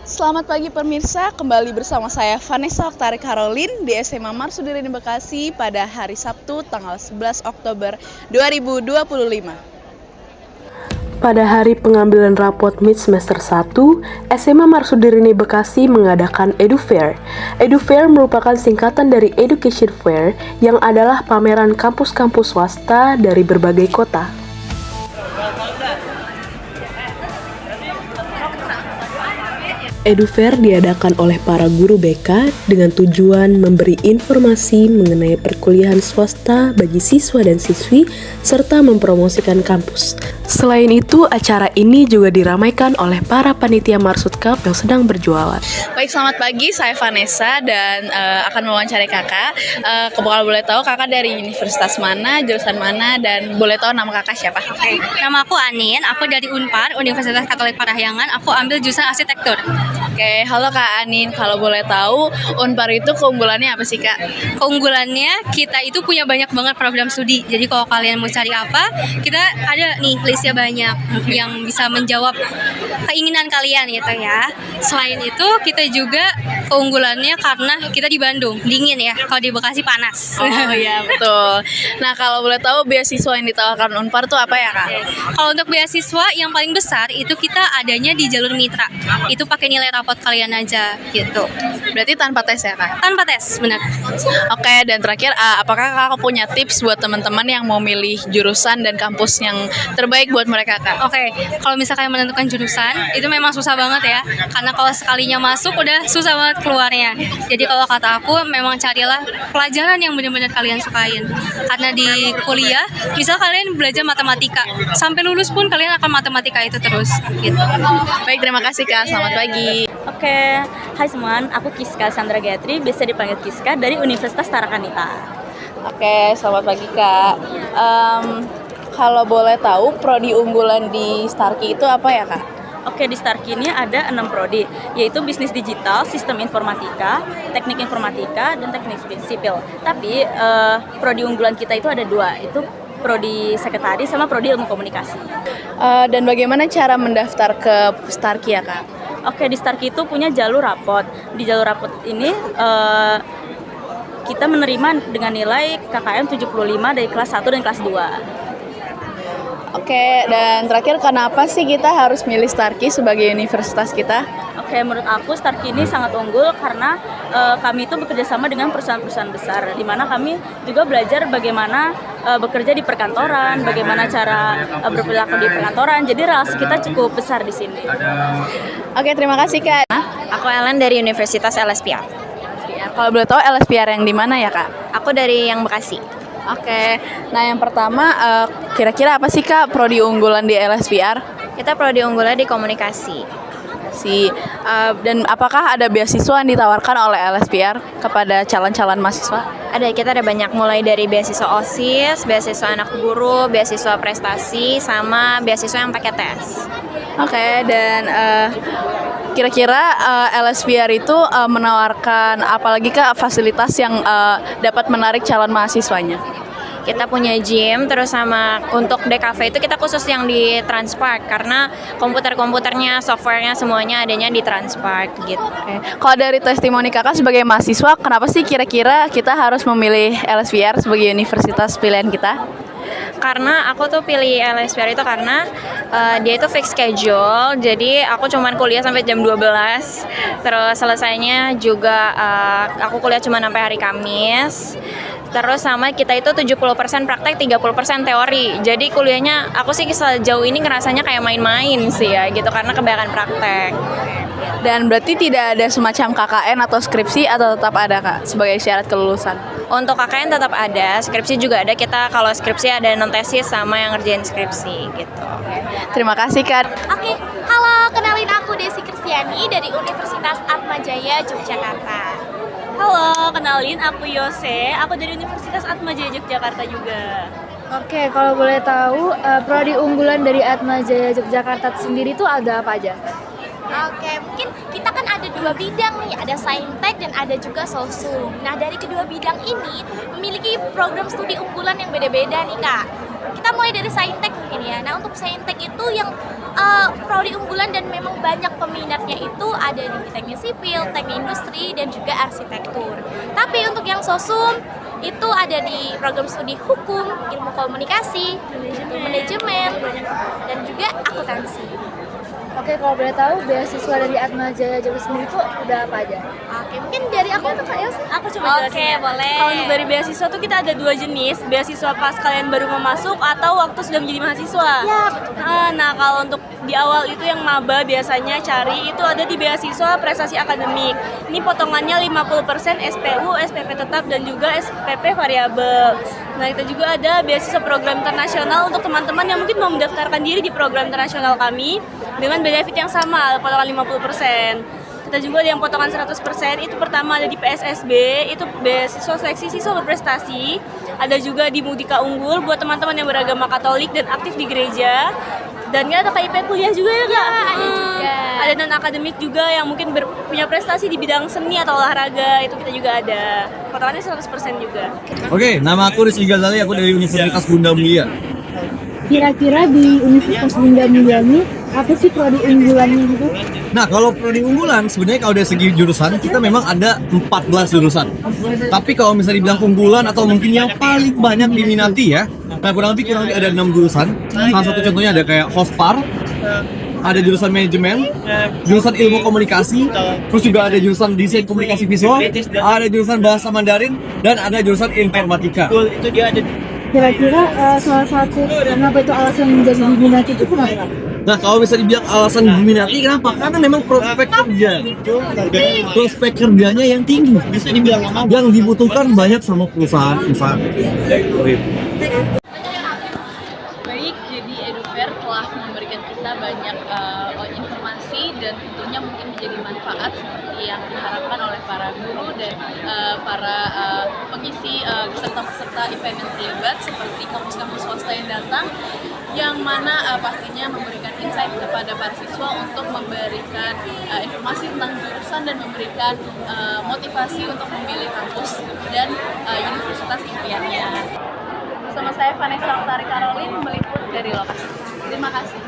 Selamat pagi pemirsa, kembali bersama saya Vanessa Oktari Caroline di SMA Marsudirini Bekasi pada hari Sabtu tanggal 11 Oktober 2025. Pada hari pengambilan rapot mid semester 1, SMA Marsudirini Bekasi mengadakan EduFair. EduFair merupakan singkatan dari Education Fair yang adalah pameran kampus-kampus swasta dari berbagai kota. EduFair diadakan oleh para guru BK dengan tujuan memberi informasi mengenai perkuliahan swasta bagi siswa dan siswi serta mempromosikan kampus. Selain itu, acara ini juga diramaikan oleh para panitia Marsud Cup yang sedang berjualan. Baik, selamat pagi, saya Vanessa dan akan mewawancari kakak. Kalau boleh tahu kakak dari universitas mana, jurusan mana, dan boleh tahu nama kakak siapa? Nama aku Anin, aku dari Unpar, Universitas Katolik Parahyangan, aku ambil jurusan arsitektur. Oke, halo Kak Anin, kalau boleh tahu Unpar itu keunggulannya apa sih Kak? Keunggulannya, kita itu punya banyak banget program studi. Jadi kalau kalian mau cari apa, kita ada nih listnya banyak yang bisa menjawab keinginan kalian gitu ya. Selain itu, kita juga keunggulannya karena kita di Bandung, dingin ya. Kalau di Bekasi panas. Oh iya, betul. Nah, kalau boleh tahu beasiswa yang ditawarkan Unpar itu apa ya Kak? Kalau untuk beasiswa yang paling besar itu kita adanya di jalur mitra. Itu pakai nilai rapot kalian aja gitu. Berarti tanpa tes ya Kak? Tanpa tes, benar. Oke, dan terakhir, apakah kakak punya tips buat teman-teman yang mau milih jurusan dan kampus yang terbaik buat mereka Kak? Oke, kalau misalkan menentukan jurusan, itu memang susah banget ya. Karena kalau sekalinya masuk, udah susah banget keluarnya. Jadi kalau kata aku, memang carilah pelajaran yang benar-benar kalian sukain. Karena di kuliah, misal kalian belajar matematika, sampai lulus pun kalian akan matematika itu terus. Gitu. Baik, terima kasih Kak. Selamat pagi. Oke, hai semua, aku Kiska Sandra Gayatri, biasa dipanggil Kiska dari Universitas Tarakanita. Oke, selamat pagi Kak. Kalau boleh tahu, prodi unggulan di Starkey itu apa ya Kak? Oke, di Starkey ini ada 6 prodi, yaitu bisnis digital, sistem informatika, teknik informatika, dan teknik sipil. Tapi prodi unggulan kita itu ada 2, itu prodi sekretaris sama prodi ilmu komunikasi. Dan bagaimana cara mendaftar ke Starkey ya Kak? Oke, di Starkey itu punya jalur rapot. Di jalur rapot ini kita menerima dengan nilai KKM 75 dari kelas 1 dan kelas 2. Oke, dan terakhir kenapa sih kita harus milih Starkey sebagai universitas kita? Oke, menurut aku Starkey ini sangat unggul karena kami itu bekerja sama dengan perusahaan-perusahaan besar, di mana kami juga belajar bagaimana bekerja di perkantoran, bagaimana cara berperilaku di perkantoran. Jadi relasi kita cukup besar di sini. Oke, terima kasih Kak. Aku Ellen dari Universitas LSPR. Kalau boleh tahu LSPR yang di mana ya Kak? Aku dari yang Bekasi. Oke, nah yang pertama kira-kira apa sih Kak prodi unggulan di LSPR? Kita prodi unggulan di komunikasi. Dan apakah ada beasiswa yang ditawarkan oleh LSPR kepada calon-calon mahasiswa? Kita ada banyak, mulai dari beasiswa OSIS, beasiswa anak guru, beasiswa prestasi, sama beasiswa yang pakai tes. Oke, dan kira-kira LSPR itu menawarkan apalagi Kak fasilitas yang dapat menarik calon mahasiswanya? Kita punya gym, terus sama untuk DKV itu kita khusus yang di Transpark karena komputernya, softwarenya semuanya adanya di Transpark gitu. Oke. Kalau dari testimoni kakak sebagai mahasiswa, kenapa sih kira-kira kita harus memilih LSPR sebagai universitas pilihan kita? Karena aku tuh pilih LSPR itu karena dia itu fixed schedule, jadi aku cuman kuliah sampai jam 12, terus selesainya juga aku kuliah cuma sampai hari Kamis. Terus sama kita itu 70% praktek, 30% teori. Jadi kuliahnya aku sih sejauh ini ngerasanya kayak main-main sih ya gitu karena kebanyakan praktek. Dan berarti tidak ada semacam KKN atau skripsi atau tetap ada Kak sebagai syarat kelulusan? Untuk KKN tetap ada, skripsi juga ada. Kita kalau skripsi ada non tesis sama yang ngerjain skripsi gitu. Terima kasih Kak. Oke, halo, kenalin aku Desi Kristiani dari Universitas Atmajaya Yogyakarta. Halo, kenalin aku Yose, aku dari Universitas Atmajaya Yogyakarta juga. Oke, kalau boleh tahu, prodi unggulan dari Atmajaya Yogyakarta sendiri itu ada apa aja? Oke, mungkin kita kan ada 2 bidang nih, ada Saintek dan ada juga Sosum. Nah, dari kedua bidang ini memiliki program studi unggulan yang beda-beda nih Kak. Kita mulai dari Saintek mungkin ya. Nah, untuk Saintek itu yang prodi unggulan dan memang banyak peminatnya itu ada di teknik sipil, teknik industri, dan juga arsitektur. Tapi untuk yang sosum itu ada di program studi hukum, ilmu komunikasi, manajemen, dan juga akuntansi. Oke, kalau boleh tahu beasiswa dari Atma Jaya Jogja sendiri itu udah apa aja? Oke, mungkin dari aku untuk Kak Elsa. Aku coba jelasin. Oke, boleh. Kalau untuk dari beasiswa tuh kita ada 2 jenis, beasiswa pas kalian baru mau masuk atau waktu sudah menjadi mahasiswa. Ya, betul. Nah, kalau untuk di awal itu yang maba biasanya cari itu ada di beasiswa prestasi akademik. Ini potongannya 50% SPU, SPP tetap, dan juga SPP variabel. Nah, kita juga ada beasiswa program internasional untuk teman-teman yang mungkin mau mendaftarkan diri di program internasional kami dengan benefit yang sama, potongan 50%. Kita juga ada yang potongan 100%, itu pertama ada di PSSB, itu beasiswa seleksi siswa berprestasi. Ada juga di Mudika Unggul buat teman-teman yang beragama Katolik dan aktif di gereja. Dan ada KIP kuliah juga ya, Kak? Ya, ada juga. Ada non-akademik juga yang mungkin punya prestasi di bidang seni atau olahraga, itu kita juga ada. Potongannya 100% juga. Oke, nama aku Rizky Ghazali, aku dari Universitas Bunda Mulia. Kira-kira di Universitas Bunda Mulia ini apa sih prodi unggulannya gitu? Nah, kalau prodi unggulan sebenarnya kalau dari segi jurusan kita memang ada 14 jurusan. Tapi kalau misalnya dibilang unggulan atau mungkin yang paling banyak diminati ya, nah kurang lebih ada 6 jurusan. Salah satu contohnya ada kayak Hospar, ada jurusan manajemen, jurusan ilmu komunikasi, terus juga ada jurusan desain komunikasi visual, ada jurusan bahasa Mandarin, dan ada jurusan informatika. Kira-kira salah satu kenapa itu alasan menjadi diminati itu kenapa? Nah, kalau bisa dibilang alasan diminati kenapa? Karena memang prospek kerjanya yang tinggi, bisa dibilang yang dibutuhkan banyak sama perusahaan-perusahaan. Baik, jadi EduFair telah memberikan kita banyak informasi dan tentunya mungkin menjadi manfaat seperti yang diharapkan oleh para guru dan para pengisi peserta-peserta event yang terlibat seperti kampus-kampus swasta yang datang, yang mana pastinya memberikan insight kepada para siswa untuk memberikan informasi tentang jurusan dan memberikan motivasi untuk memilih kampus dan universitas impiannya. Bersama saya Vanessa Oktari Karolin meliput dari lokasi. Terima kasih.